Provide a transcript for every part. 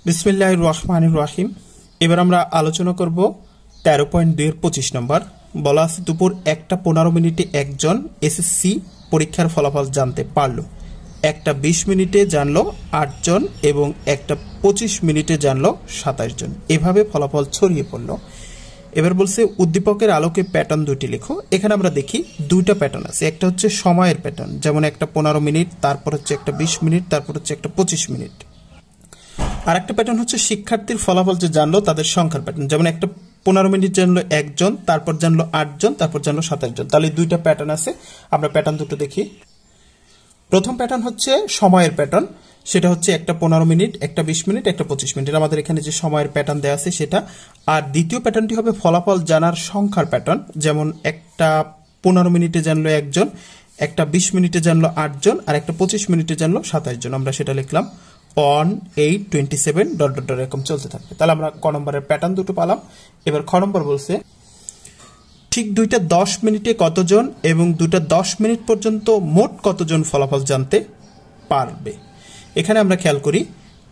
বিসমিল্লাহির রহমানির রহিম। এবার আমরা আলোচনা করব 13.2-25 নম্বর। বলা আছে দুপুর 1:15 একজন এসএসসি পরীক্ষার ফলাফল জানতে পারলো, 1:20 জানলো 8 জন এবং 1:25 জানলো 27 জন। এভাবে ফলাফল ছড়িয়ে পড়লো। এবার বলছে উদ্দীপকের আলোকে প্যাটার্ন দুটি লেখো। এখানে আমরা দেখি দুইটা প্যাটার্ন আছে। একটা হচ্ছে সময়ের প্যাটার্ন, যেমন 1:15, তারপর হচ্ছে 1:20, তারপর হচ্ছে 1:25। আর একটা প্যাটার্ন হচ্ছে শিক্ষার্থীর ফলাফল যে জানলো তাদের সংখ্যার প্যাটার্ন, যেমন 1:15 জানলো 1 জন, তারপর জানলো 8 জন, তারপর জানলো 27 জন। তাহলে দুইটা প্যাটার্ন আছে। আমরা প্যাটার্ন দুটো দেখি। প্রথম প্যাটার্ন হচ্ছে সময়ের প্যাটার্ন, সেটা হচ্ছে 1:15, 1:20, 1:25। আমাদের এখানে যে সময়ের প্যাটার্ন দেওয়া আছে সেটা। আর দ্বিতীয় প্যাটার্নটি হবে ফলাফল জানার সংখ্যার প্যাটার্ন, যেমন 1:15 জানলো 1 জন, 1:20 জানলো 8 জন, আর 1:25 জানলো 27 জন। আমরা সেটা লিখলাম 1, 8, 27 ... এরকম চলতে থাকবে। তাহলে আমরা ক নম্বরের প্যাটার্ন দুটো পালাম। এবার খ নম্বর বলছে ঠিক 2:10 কতজন এবং 2:10 পর্যন্ত মোট কতজন ফলাফল জানতে পারবে। এখানে আমরা খেয়াল করি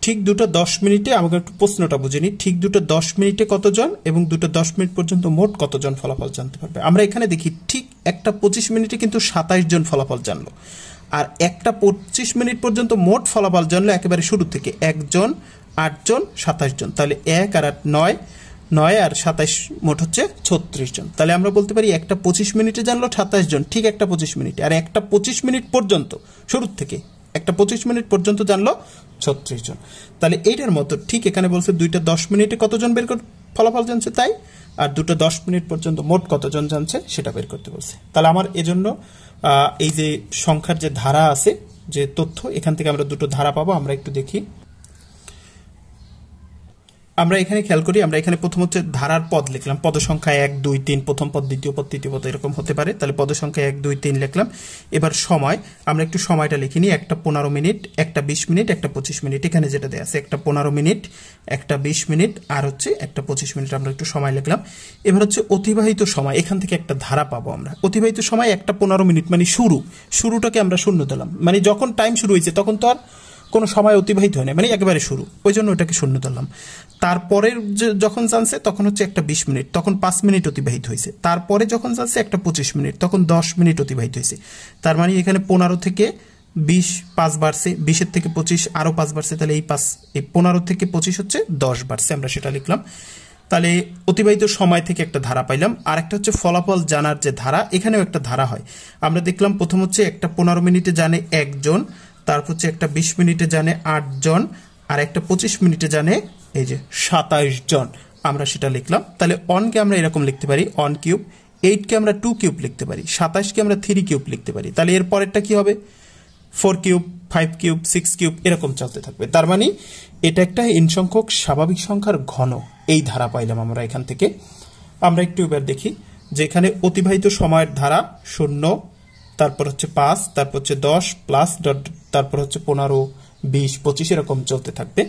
ঠিক 2:10 আমাকে একটু প্রশ্নটা বুঝিনি। ঠিক 2:10 কতজন এবং 2:10 পর্যন্ত মোট কতজন ফলাফল জানতে পারবে। আমরা এখানে দেখি ঠিক 1:25 কিন্তু 27 জন ফলাফল জানলো, আর 1:25 পর্যন্ত মোট ফলাফল জানলো একেবারে শুরু থেকে 1 জন, 8 জন, 27 জন। তাহলে 1 আর 8 9, 9 আর 27 মোট হচ্ছে 36 জন। তাহলে আমরা বলতে পারি 1:25 জানলো 27 জন ঠিক 1:25, আর 1:25 পর্যন্ত শুরু থেকে 1:25 পর্যন্ত জানলো 36 জন। তাহলে এইটার মতো ঠিক এখানে বলছে 2:10 কতজন বের ফলাফল জানছে তাই, আর 2:10 পর্যন্ত মোট কতজন জানছে সেটা বের করতে বলছে। তাহলে আমার এজন্য এই যে সংখ্যার যে ধারা আছে, যে তথ্য, এখান থেকে আমরা দুটো ধারা পাবো। আমরা একটু দেখি। আমরা এখানে খেয়াল করি, আমরা এখানে প্রথম হচ্ছে ধারার পদ লিখলাম। পদ সংখ্যা 1, 2, 3, প্রথম পদ, দ্বিতীয় পদ, তৃতীয় পদ এরকম হতে পারে। তাহলে পদ সংখ্যা 1, 2, 3 লিখলাম। এবার সময়, আমরা একটু সময়টা লিখিনি। 1:15, 1:20, 1:25। এখানে যেটা দেওয়া আছে 1:15, 1:20 আর হচ্ছে 1:25। আমরা একটু সময় লিখলাম। এবার হচ্ছে অতিবাহিত সময়, এখান থেকে একটা ধারা পাবো আমরা। অতিবাহিত সময় 1:15 মানে শুরুটাকে আমরা শূন্য দিলাম, মানে যখন টাইম শুরু হয়েছে তখন তো আর কোনো সময় অতিবাহিত হয় না, মানে একেবারে শুরু, ওই জন্য ওটাকে শূন্য ধরলাম। তারপরের যখন জানছে তখন হচ্ছে 1:20, তখন 5 মিনিট অতিবাহিত হয়েছে। তারপরে যখন জানছে 1:25, তখন 10 মিনিট অতিবাহিত হয়েছে। তার মানে এখানে 15 থেকে 20 5 বাড়ছে, 20 থেকে 25 আরো 5 বাড়ছে। তাহলে এই 15 থেকে 25 হচ্ছে 10 বাড়ছে। আমরা সেটা লিখলাম। তাহলে অতিবাহিত সময় থেকে একটা ধারা পাইলাম। আর একটা হচ্ছে ফলাফল জানার যে ধারা, এখানেও একটা ধারা হয়। আমরা দেখলাম প্রথম হচ্ছে 1:15 জানে 1 জন, তারপর হচ্ছে 1:20 জানে 8 জন, আর 1:25 জানে এই যে 27 জন। আমরা সেটা লিখলাম। তাহলে 1 কে আমরা এরকম লিখতে পারি 1 কিউব, 8 কে আমরা 2 কিউব লিখতে পারি, 27 কে আমরা 3 কিউব লিখতে পারি। তাহলে এর পরেরটা কি হবে 4 কিউব, 5 কিউব, 6 কিউব এরকম চলতে থাকবে। তার মানে এটা একটা n সংখ্যক স্বাভাবিক সংখ্যার ঘন। এই ধারা পাইলাম আমরা এখান থেকে। আমরা একটু এবার দেখি যে এখানে অতিবাহিত সময়ের ধারা 0, তারপর হচ্ছে 5, তারপর হচ্ছে 10 প্লাস তারপর হচ্ছে 15, 20, 25 এরকম চলতে থাকবে।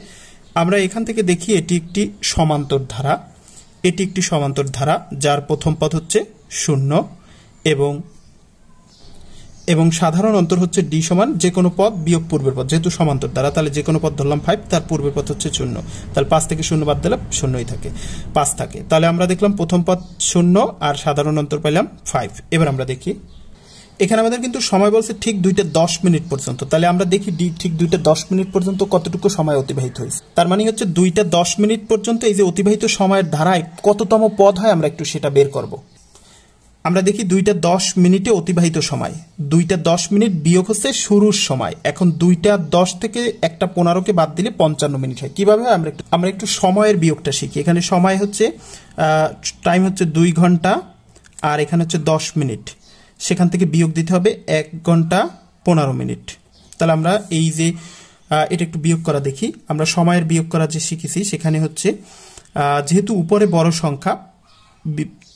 আমরা এখান থেকে দেখি এটি একটি সমান্তর ধারা। এটি একটি সমান্তর ধারা যার প্রথম পদ হচ্ছে 0 এবং সাধারণ অন্তর হচ্ছে d সমান যে কোনো পদ বিয়োগ পূর্বের পদ। যেহেতু সমান্তর ধারা তাহলে যে কোনো পদ ধরলাম 5, তার পূর্বের পদ হচ্ছে 0। তাহলে 5 থেকে 0 বাদ দিলে 0ই থাকে, 5 থাকে। তাহলে আমরা দেখলাম প্রথম পদ 0 আর সাধারণ অন্তর পাইলাম 5। এবার আমরা দেখি এখানে আমাদের কিন্তু সময় বলছে ঠিক 2:10 পর্যন্ত। তাহলে আমরা দেখি ঠিক 2:10 পর্যন্ত কতটুকু সময় অতিবাহিত হয়েছে। তার মানে হচ্ছে 2:10 পর্যন্ত এই যে অতিবাহিত সময়ের ধারায় কততম পদ হয় আমরা একটু সেটা বের করব। আমরা দেখি 2:10 অতিবাহিত সময়, 2:10 বিয়োগ হচ্ছে শুরুর সময়। এখন 2:10 থেকে 1:15 বাদ দিলে 55 মিনিট হয়। কিভাবে হয় আমরা একটু সময়ের বিয়োগটা শিখি। এখানে সময় হচ্ছে টাইম হচ্ছে 2 ঘন্টা আর এখানে হচ্ছে 10 মিনিট। সেখান থেকে বিয়োগ দিতে হবে 1 ঘন্টা 15 মিনিট। তাহলে আমরা এই যে এটা একটু বিয়োগ করা দেখি। আমরা সময়ের বিয়োগ করা যে শিখেছি সেখানে হচ্ছে যেহেতু উপরে বড় সংখ্যা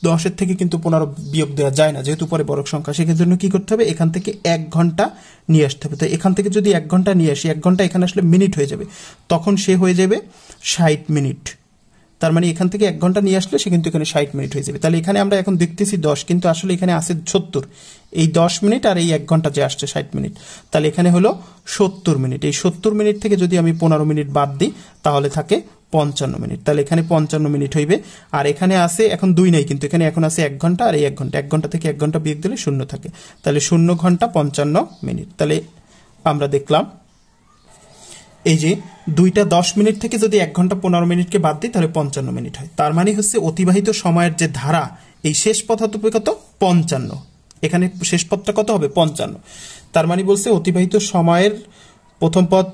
10 থেকে কিন্তু 15 বিয়োগ দেওয়া যায় না, যেহেতু উপরে বড় সংখ্যা, সেজন্য কি করতে হবে এখান থেকে 1 ঘন্টা নিয়ে আসতে হবে। তো এখান থেকে যদি 1 ঘন্টা নিয়ে আসি, 1 ঘন্টা এখানে আসলে মিনিট হয়ে যাবে, তখন সে হয়ে যাবে 60 মিনিট। তার মানে এখান থেকে 1 ঘন্টা নিয়ে আসলে সে কিন্তু এখানে 60 মিনিট হয়ে যাবে। তাহলে এখানে আমরা এখন দেখতেছি 10, কিন্তু আসলে এখানে আছে 70। এই 10 মিনিট আর এই 1 ঘন্টা যে আসছে 60 মিনিট, তাহলে এখানে হলো 70 মিনিট। এই 70 মিনিট থেকে যদি আমি 15 মিনিট বাদ দিই তাহলে থাকে 55 মিনিট। তাহলে এখানে 55 মিনিট হইবে। আর এখানে আছে এখন 2 নাই, কিন্তু এখানে এখন আছে 1 ঘন্টা আর এই 1 ঘন্টা। 1 ঘন্টা থেকে 1 ঘন্টা বিয়োগ দিলে 0 থাকে, তাহলে 0 ঘন্টা 55 মিনিট। তাহলে আমরা দেখলাম এই যে 2টা 10 মিনিট থেকে যদি 1 ঘন্টা 15 মিনিটকে বাদ দিই তাহলে 55 মিনিট হয়। তার মানে হচ্ছে অতিবাহিত সময়ের যে ধারা, এই শেষ পথ হবে কত? 55। এখানে শেষ পথটা কত হবে? 55। তার মানে বলছে অতিবাহিত সময়ের প্রথম পদ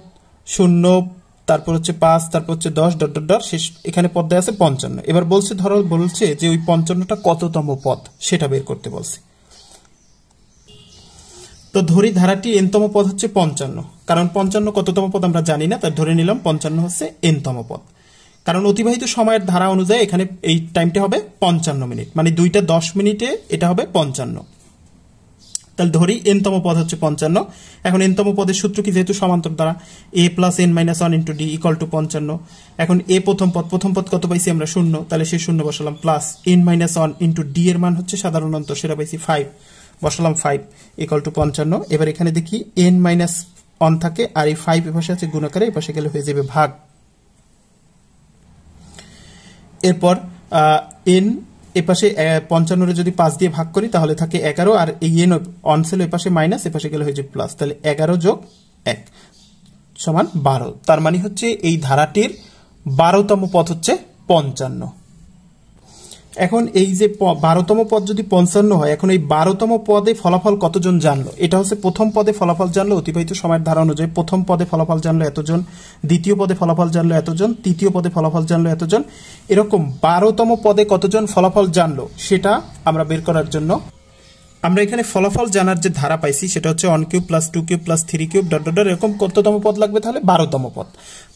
0, তারপর হচ্ছে 5, তারপর হচ্ছে 10 ডট ডট ডট, শেষ এখানে পদ দেয়া আছে 55। এবার বলছে ধরো বলছে যে ওই 55টা কততম পদ সেটা বের করতে বলছে। তো ধরি ধারাটি এনতম পদ হচ্ছে 55, কারণ 55 কততম পদ আমরা জানি না, তাই ধরে নিলাম 55 হচ্ছে এনতম পদ। কারণ অতিবাহিত সময়ের ধারা অনুযায়ী এখানে এই টাইমটা হবে 55 মিনিট, মানে 2টা 10 মিনিটে এটা হবে 55। তাহলে ধরি এনতম পদ হচ্ছে 55। এখন এনতম পদের সূত্র কি? যেহেতু সমান্তর দ্বারা a plus n minus 1 into d equal to 55। এখন এ প্রথম পদ কত পাইছি আমরা? 0, তাহলে সেই 0 বসালাম, plus n minus 1 into d এর মান হচ্ছে সাধারণ অন্তর, সেটা পাইছি 5, বসালাম 5 ইকুয়াল টু 55। এবার এখানে দেখি n মাইনাস 1 থাকে আর এই 5 এ পাশে আছে গুণাকারে, এই পাশে গেলে হয়ে যাবে ভাগ। এরপর n এ পাশে 55 এর যদি 5 দিয়ে ভাগ করি তাহলে থাকে 11, আর এই n অন ছিল এ পাশে মাইনাস, এ পাশে গেলে হয়ে যাবে প্লাস, তাহলে 11 যোগ 1 সমান 12। তার মানে হচ্ছে এই ধারাটির 12তম পদ হচ্ছে 55। এখন এই যে 12তম পদ যদি 55 হয়, এখন এই 12তম পদে ফলাফল কতজন জানলো? এটা হচ্ছে প্রথম পদে ফলাফল জানলো অতিবাহিত সময়ের ধারা অনুযায়ী, প্রথম পদে ফলাফল জানলো এতজন, দ্বিতীয় পদে ফলাফল জানলো এতজন, তৃতীয় পদে ফলাফল জানলো এতজন, এরকম 12তম পদে কতজন ফলাফল জানলো সেটা আমরা বের করার জন্য আমরা এখানে ফলাফল জানার যে ধারা পাইছি সেটা হচ্ছে 1 cube plus 2 cube plus 3 cube dot dot, এরকম কততম পদ লাগবে? তাহলে 12তম পদ।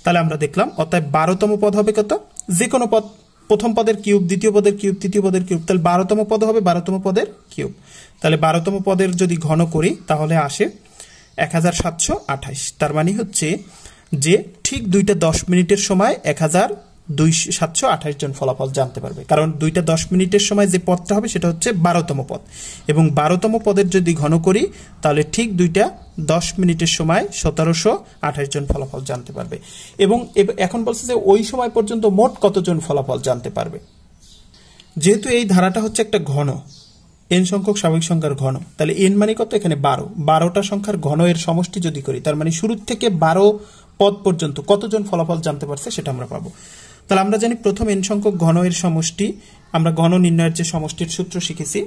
তাহলে আমরা দেখলাম অতএব 12তম পদ হবে কত? যে কোনো পদ, প্রথম পদের কিউব, দ্বিতীয় পদের কিউব, তৃতীয় পদের কিউব, তাহলে 12তম পদ হবে 12তম পদের কিউব। তাহলে 12তম পদের যদি ঘন করি তাহলে আসে 1728। তার মানে হচ্ছে যে ঠিক 2টা 10 মিনিটের সময় 1728 জন ফলাফল জানতে পারবে, কারণ 2টা 10 মিনিটের সময় যে পদটা হবে সেটা হচ্ছে 12তম পদ, এবং 12তম পদের যদি ঘন করি তাহলে ঠিক 2টা 10 মিনিটের সময় 1728 জন ফলাফল জানতে পারবে। এবং এখন বলছে যে ওই সময় পর্যন্ত মোট কতজন ফলাফল জানতে পারবে। যেহেতু এই ধারাটা হচ্ছে একটা ঘন, n সংখ্যক স্বাভাবিক সংখ্যার ঘন, তাহলে n মানে কত? এখানে 12, 12টা সংখ্যার ঘন এর সমষ্টি যদি করি, তার মানে শুরু থেকে 12 পদ পর্যন্ত কতজন ফলাফল জানতে পারছে সেটা আমরা পাবো। তাহলে আমরা জানি প্রথম n সংখ্যক ঘন এর সমষ্টি, আমরা ঘন নির্ণয়ের যে সমষ্টির সূত্র শিখেছি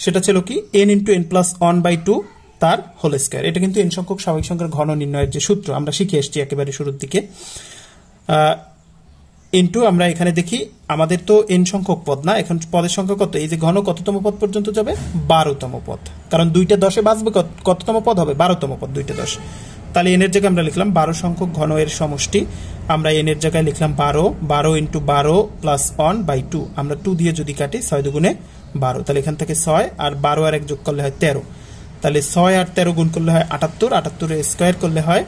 সেটা ছিল কি? n ইন্টু n প্লাস 1/2 তার হোল স্কয়ার। এটা কিন্তু n সংখ্যক স্বাভাবিক সংখ্যার ঘন নির্ণয়ের যে সূত্র আমরা শিখে এসেছি একেবারে শুরুর দিকে। ইন্টু আমরা এখানে দেখি আমাদের তো n সংখ্যক পদ না, এখন পদের সংখ্যা কত? এই যে ঘন কততম পদ পর্যন্ত যাবে? 12তম পদ, কারণ 2টা 10-এ বাঁচবে, কততম পদ হবে? 12তম পদ, 2টা 10। তাহলে n এর জায়গায় আমরা লিখলাম 12 সংখ্যক ঘন এর সমষ্টি, আমরা n এর জায়গায় লিখলাম 12 ইন্টু 12 প্লাস 1/2, আমরা 2 দিয়ে যদি কাটি 6 দুগুণে 12, তাহলে এখান থেকে 6 আর 12 আর 1 যোগ করলে হয় 13, তাহলে 6 আর 13 গুণ করলে হয় 78, 78 এর স্কয়ার করলে হয়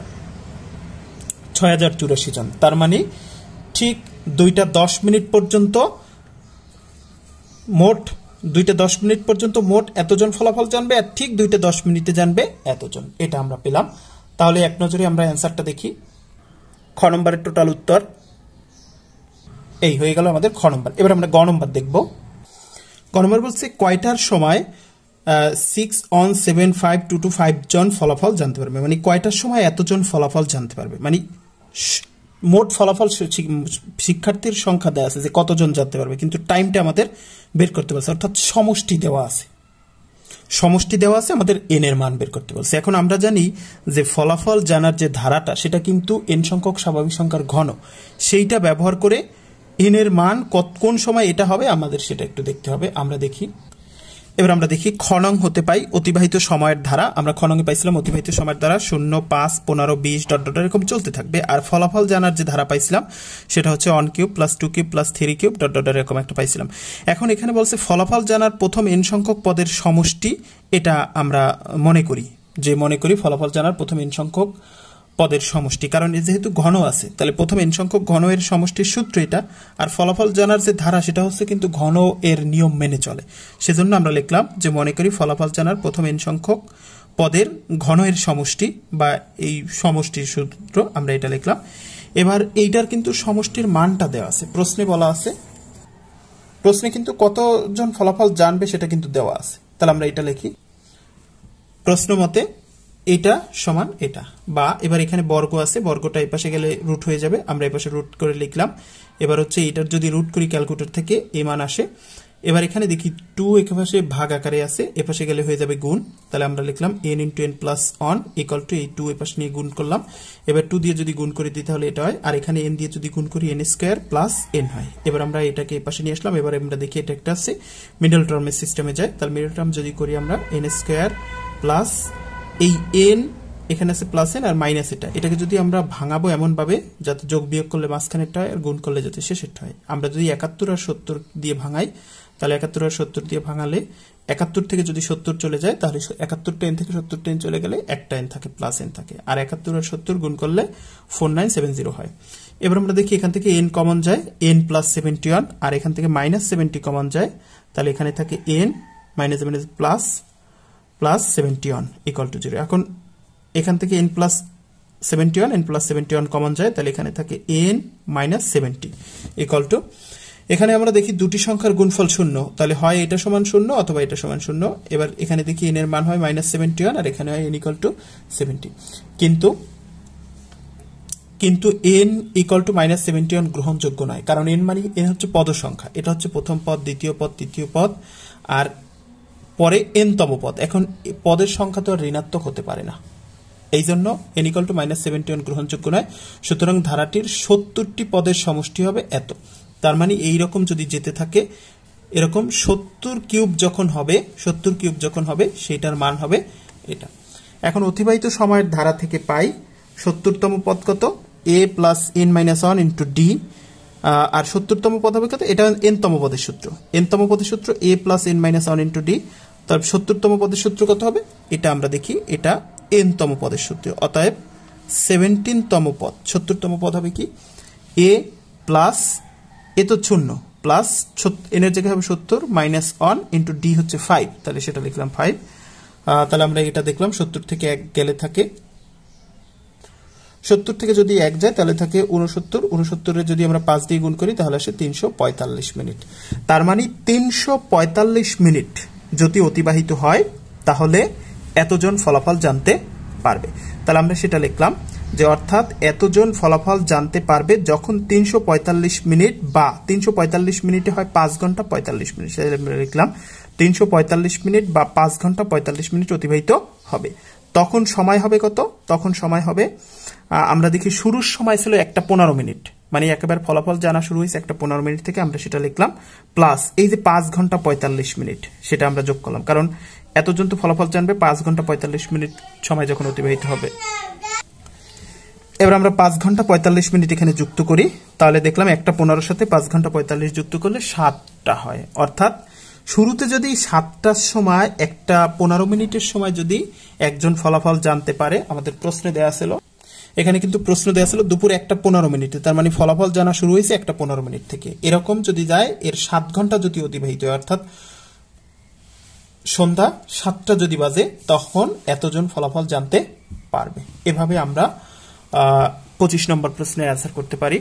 6084 জন। তার মানে ঠিক 2টা 10 মিনিট পর্যন্ত মোট 2টা 10 মিনিট পর্যন্ত মোট এতজন ফলাফল জানবে, আর ঠিক 2টা 10 মিনিটে জানবে এতজন। এটা আমরা পেলাম। তাহলে এক নজরে আমরা অ্যান্সারটা দেখি। খ নম্বরের টোটাল উত্তর এই হয়ে গেল আমাদের খ নম্বর। এবার আমরা গ নম্বর দেখব। গ নম্বর বলছে কয়টার সময় 6,75225 জন ফলাফল জানতে পারবে, মানে কয়টার সময় এতজন ফলাফল জানতে পারবে, মানে মোট ফলাফল শিক্ষার্থীর সংখ্যা দেওয়া আছে যে কতজন জানতে পারবে, কিন্তু টাইমটা আমাদের বের করতে বলছে, অর্থাৎ সমষ্টি দেওয়া আছে, আমাদের n এর মান বের করতে বলছে। এখন আমরা জানি যে ফলাফল জানার যে ধারাটা সেটা কিন্তু n সংখ্যক স্বাভাবিক সংখ্যার ঘন, সেইটা ব্যবহার করে n এর মান কোন সময় এটা হবে আমাদের সেটা একটু দেখতে হবে। আমরা দেখি, এবার আমরা দেখি খ নং হতে পাই অতিবাহিত সময়ের ধারা। আমরা খ নং এ পাইছিলাম অতিবাহিত সময়ের ধারা 0, 5, 15, 20 ডট ডট এরকম চলতে থাকবে, আর ফলাফল জানার যে ধারা পাইছিলাম সেটা হচ্ছে 1 cube plus 2 cube plus 3 cube dot dot এরকম একটা পাইছিলাম। এখন এখানে বলছে ফলাফল জানার প্রথম n সংখ্যক পদের সমষ্টি, এটা আমরা মনে করি ফলাফল জানার প্রথম n সংখ্যক পদের সমষ্টি, কারণ যেহেতু ঘন আছে তাহলে প্রথম n সংখ্যক ঘন এর সমষ্টির সূত্র এটা, আর ফলাফল জানার যে ধারা সেটা হচ্ছে কিন্তু ঘন এর নিয়ম মেনে চলে। সেজন্য আমরা লিখলাম যে মনে করি ফলাফল জানার প্রথম n সংখ্যক পদের ঘন এর সমষ্টি বা এই সমষ্টির সূত্র, আমরা এটা লিখলাম। এবার এইটার কিন্তু সমষ্টির মানটা দেওয়া আছে, প্রশ্নে বলা আছে, প্রশ্নে কিন্তু কতজন ফলাফল জানবে সেটা কিন্তু দেওয়া আছে। তাহলে আমরা এটা লিখি, প্রশ্ন মতে এটা সমান এটা, বা এবার এখানে বর্গ আছে, বর্গটা এই পাশে গেলে রুট হয়ে যাবে, আমরা এই পাশে রুট করে লিখলাম। এবার হচ্ছে এটার যদি রুট করি ক্যালকুলেটর থেকে এই মান আসে। এবার এখানে দেখি 2 এপাশে ভাগ আকারে আছে, এপাশে গেলে হয়ে যাবে গুণ, তাহলে আমরা লিখলাম n × n + 1 = এই 2 এপাশে নিয়ে গুণ করলাম। এবার 2 দিয়ে যদি গুণ করে দিই তাহলে এটা হয়, আর এখানে n দিয়ে যদি গুণ করি n² + n হয়। এবার আমরা এটাকে এপাশে নিয়ে আসলাম। এবার আমরা দেখি এটা একটা আছে মিডল টার্মের সিস্টেমে যায়, তাহলে মিডল টার্ম যদি করি আমরা n² প্লাস এই n এখানে আছে প্লাস n আর মাইনাস এটাকে যদি আমরা ভাঙাবো এমন ভাবে যাতে যোগ বিয়োগ করলে মাঝখানেরটা হয় আর গুণ করলে যাতে শেষেরটা হয়। আমরা যদি 71 আর 70 দিয়ে ভাঙাই তাহলে 71 আর 70 দিয়ে ভাঙালে 71 থেকে যদি 70 চলে যায় তাহলে 71টা n থেকে 70টা n চলে গেলে একটা n থাকে, প্লাস n থাকে, আর 71 আর 70 গুণ করলে 4970 হয়। এবার আমরা দেখি এখান থেকে n কমন যায়, n + 71, আর এখান থেকে -70 কমন যায়, তাহলে এখানে থাকে n প্লাস 71 = 0। এখন এখান থেকে n + 71 কমন যায়, তাহলে এখানে থাকে n - 70 = এখানে আমরা দেখি দুটি সংখ্যার গুণফল 0, তাহলে হয় এটা সমান 0 অথবা এটা সমান 0। এবার এখানে দেখি n এর মান হয় -71 আর এখানে হয় n = 70, কিন্তু n = -71 গ্রহণযোগ্য নয়, কারণ n মানে n হচ্ছে পদ সংখ্যা, এটা হচ্ছে প্রথম পদ, দ্বিতীয় পদ, তৃতীয় পদ, আর পরে n-তম পদ। এখন পদের সংখ্যা তো আর ঋণাত্মক হতে পারে না, এই জন্য n = -71 গ্রহণযোগ্য নয়। সুতরাং ধারাটির 70টি পদের সমষ্টি হবে এত। তার মানে এইরকম যদি যেতে থাকে, এরকম 70 কিউব যখন হবে সেটার মান হবে এটা। এখন অতিবাহিত সময়ের ধারা থেকে পাই 70তম পদ কত, a + n - 1 × d, আর 70তম পদ হবে কত, এটা n-তম পদের সূত্র, n-তম পদের সূত্র a + n - 1 × d। তার 70তম পদের সূত্র কত হবে, এটা আমরা দেখি, এটা n-তম পদের সূত্র, অতএব 17তম পদ, 70তম পদ হবে কি a প্লাস এ তো 0 প্লাস n এর জায়গায় হবে 70 -1 × d হচ্ছে 5, তাহলে সেটা লিখলাম 5। তাহলে আমরা এটা দেখলাম 70 থেকে 1 গেলে থাকে, 70 থেকে যদি 1 যায় তাহলে থাকে 69 এর যদি আমরা 5 দিয়ে গুণ করি তাহলে আসে 345 মিনিট। তার মানে 345 মিনিট যদি অতিবাহিত হয় তাহলে এতজন ফলাফল জানতে পারবে। তাহলে আমরা সেটা লিখলাম যে অর্থাৎ এতজন ফলাফল জানতে পারবে যখন 345 মিনিট বা 345 মিনিটে হয় 5 ঘন্টা 45 মিনিট, সেটা আমরা লিখলাম 345 মিনিট বা 5 ঘন্টা 45 মিনিট অতিবাহিত হবে। তখন সময় হবে কত, তখন সময় হবে, আমরা দেখি শুরুর সময় ছিল 1:15 মিনিট, মানে একেবারে ফলাফল জানা শুরু হয়েছে 1:15 মিনিট থেকে, আমরা সেটা লিখলাম প্লাস এই যে 5 ঘন্টা 45 মিনিট সেটা আমরা যোগ করলাম, কারণ এতজন তো ফলাফল জানবে 5 ঘন্টা 45 মিনিট সময় যখন অতিবাহিত হবে। এবার আমরা 5 ঘন্টা 45 মিনিট এখানে যুক্ত করি, তাহলে দেখলাম 1:15 সাথে 5 ঘন্টা 45 যুক্ত করলে 7টা হয়। অর্থাৎ শুরুতে যদি 7টার সময় 1:15 মিনিটের সময় যদি একজন ফলাফল জানতে পারে, আমাদের প্রশ্নে দেয়া ছিল, এখানে কিন্তু প্রশ্ন দেয়া ছিল দুপুর 1:15 মিনিটে, তার মানে ফলাফল জানা শুরু হয়েছে 1:15 মিনিট থেকে। এরকম যদি যায় এর 7 ঘন্টা যদি অতিবাহিত হয়, অর্থাৎ সন্ধ্যা 7টা যদি বাজে, তখন এতজন ফলাফল জানতে পারবে। এভাবে আমরা 25 নম্বর প্রশ্নের অ্যান্সার করতে পারি।